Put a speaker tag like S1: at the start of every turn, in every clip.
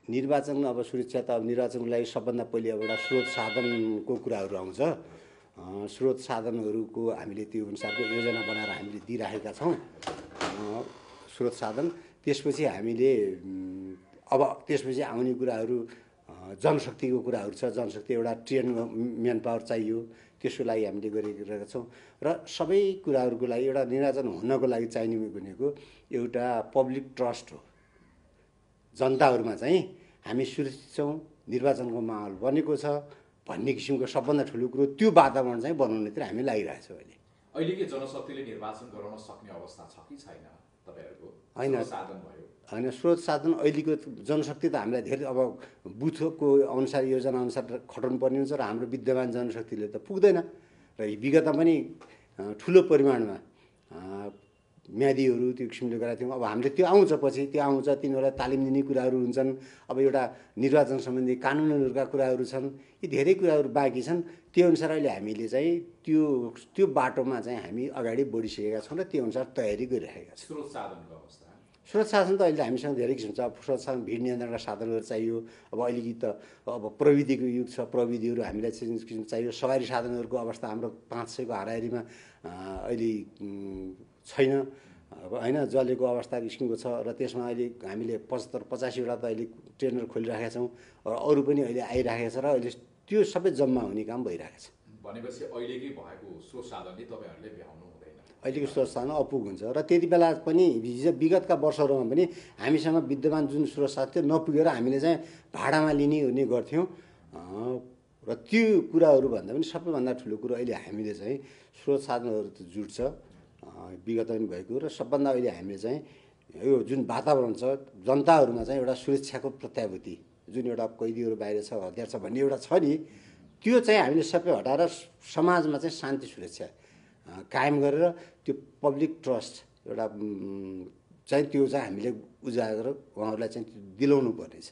S1: निर्वाचन अब सुरक्षा त अब निर्वाचनको लागि सबभन्दा पहिले अब एउटा स्रोत साधनको कुराहरू आउँछ। स्रोत साधनहरूको हामीले त्यो अनुसारको योजना बनाएर हामीले दिइराखेका छौँ। स्रोत साधन त्यसपछि हामीले अब त्यसपछि आउने कुराहरू जनशक्तिको कुराहरू छ। जनशक्ति एउटा ट्रेन म्यान पावर चाहियो, त्यसको लागि हामीले गरिरहेका छौँ। र सबै कुराहरूको लागि एउटा निर्वाचन हुनको लागि चाहिने भनेको एउटा पब्लिक ट्रस्ट हो। जनताहरूमा चाहिँ हामी सुरक्षित छौँ, निर्वाचनको माहौल बनेको छ भन्ने किसिमको सबभन्दा ठुलो कुरो त्यो वातावरण चाहिँ बनाउनेतिर हामी लागिरहेछौँ।
S2: अहिले के जनशक्तिले निर्वाचन गराउन सक्ने अवस्था छ कि छैन तपाईँहरूको?
S1: होइन, स्रोत साधन अहिलेको जनशक्ति त हामीलाई धेरै अब बुथको अनुसार योजना अनुसार खटाउनु पर्ने हुन्छ र हाम्रो विद्यमान जनशक्तिले त पुग्दैन। र विगतमा पनि ठुलो परिमाणमा म्यादीहरू त्यो किसिमले गरेका थियौँ। अब हामीले त्यो आउँछ, पछि त्यो आउँछ, तिनीहरूलाई तालिम दिने कुराहरू हुन्छन्। अब एउटा निर्वाचन सम्बन्धी कानुनहरूका कुराहरू छन्, यी धेरै कुराहरू बाँकी छन्। त्यो अनुसार अहिले हामीले चाहिँ त्यो बाटोमा चाहिँ हामी अगाडि बढिसकेका छौँ र त्यो अनुसार तयारी गरिरहेका छौँ।
S2: स्रोत साधनको अवस्था?
S1: स्रोत साधन त अहिले हामीसँग धेरै किसिम छ। स्रोत साधन भिड नियन्त्रणका साधनहरू चाहियो। अब अलिकति त अब प्रविधिको युग छ, प्रविधिहरू हामीलाई किसिम चाहियो। सवारी साधनहरूको अवस्था हाम्रो 500को हाराहारीमा अहिले छैन होइन, जलेको अवस्था किसिमको छ। र त्यसमा अहिले हामीले 75-85वटा त अहिले ट्रेनर खोलिराखेका छौँ र अरू पनि अहिले आइराखेको छ र अहिले त्यो सबै जम्मा हुने काम भइरहेको छ।
S2: भनेपछि अहिलेकै भएको स्रोत साधनले तपाईँहरूले भ्याउनु हुँदैन?
S1: अहिलेको स्रोत साधन अपुग हुन्छ र त्यति बेला पनि विगतका वर्षहरूमा पनि हामीसँग विद्यमान जुन स्रोत साधन थियो नपुगेर हामीले चाहिँ भाडामा लिने गर्थ्यौँ। र त्यो कुराहरू भन्दा पनि सबैभन्दा ठुलो कुरो अहिले हामीले चाहिँ स्रोत साधनहरू त जुट्छ विगतमा पनि भएको। र सबभन्दा अहिले हामीले चाहिँ यो जुन वातावरण छ जनताहरूमा चाहिँ एउटा सुरक्षाको प्रत्याभूति, जुन एउटा कैदीहरू बाहिर छ, हतियार छ भन्ने एउटा छ नि, त्यो चाहिँ हामीले सबै हटाएर समाजमा चाहिँ शान्ति सुरक्षा कायम गरेर त्यो पब्लिक ट्रस्ट एउटा चाहिँ त्यो चाहिँ हामीले उजागर उहाँहरूलाई चाहिँ दिलाउनु पर्नेछ।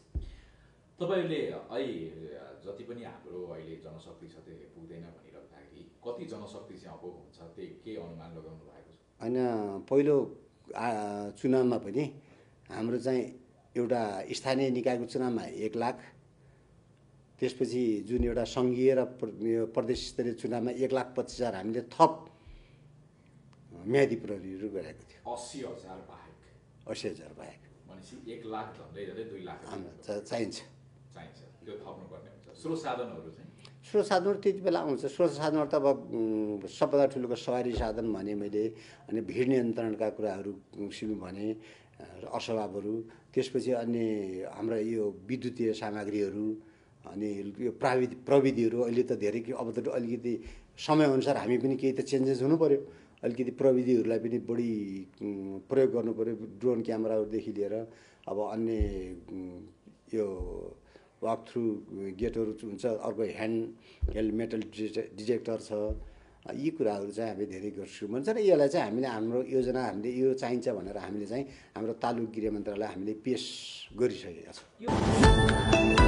S2: तपाईँहरूले अहिले जति पनि हाम्रो अहिले जनशक्ति छ त्यो पुग्दैन भनिरहँदाखेरि कति जनशक्ति चाहिँ अब हुन्छ त्यो के अनुमान लगाउनु भएको छ?
S1: होइन, पहिलो चुनावमा पनि हाम्रो चाहिँ एउटा स्थानीय निकायको चुनावमा 1 लाख, त्यसपछि जुन एउटा सङ्घीय र प्रदेश स्तरीय चुनावमा 1,25,000 हामीले थप म्यादी प्रहरीहरू गरेको थियो।
S2: 80,000 बाहेक?
S1: 80,000 बाहेक
S2: भनेपछि 1 लाख झन्डै 2 लाख
S1: चाहिन्छ।
S2: त्यो थप्नुपर्ने हुन्छ। स्रोत साधनहरू चाहिँ?
S1: स्रोत साधनहरू त्यति बेला आउँछ। स्रोत साधनहरू त अब सबभन्दा ठुलोको सवारी साधन भने मैले, अनि भिड नियन्त्रणका कुराहरू सुरु भने, असभावहरू, त्यसपछि अन्य हाम्रा यो विद्युतीय सामग्रीहरू, अनि यो प्रविधिहरू अहिले त धेरै अब त अलिकति समयअनुसार हामी पनि केही त चेन्जेस हुनु पऱ्यो। अलिकति प्रविधिहरूलाई पनि बढी प्रयोग गर्नु पऱ्यो। ड्रोन क्यामेराहरूदेखि लिएर अब अन्य यो वाक थ्रु गेटहरू हुन्छ, अर्को ह्यान्ड मेटल डिटेक्टर छ। यी कुराहरू चाहिँ हामी धेरै गर्छौँ भन्छ र यसलाई चाहिँ हामीले हाम्रो योजना हामीले यो चाहिन्छ भनेर हामीले चाहिँ हाम्रो तालुक गृह मन्त्रालयलाई हामीले पेस गरिसकेका छौँ।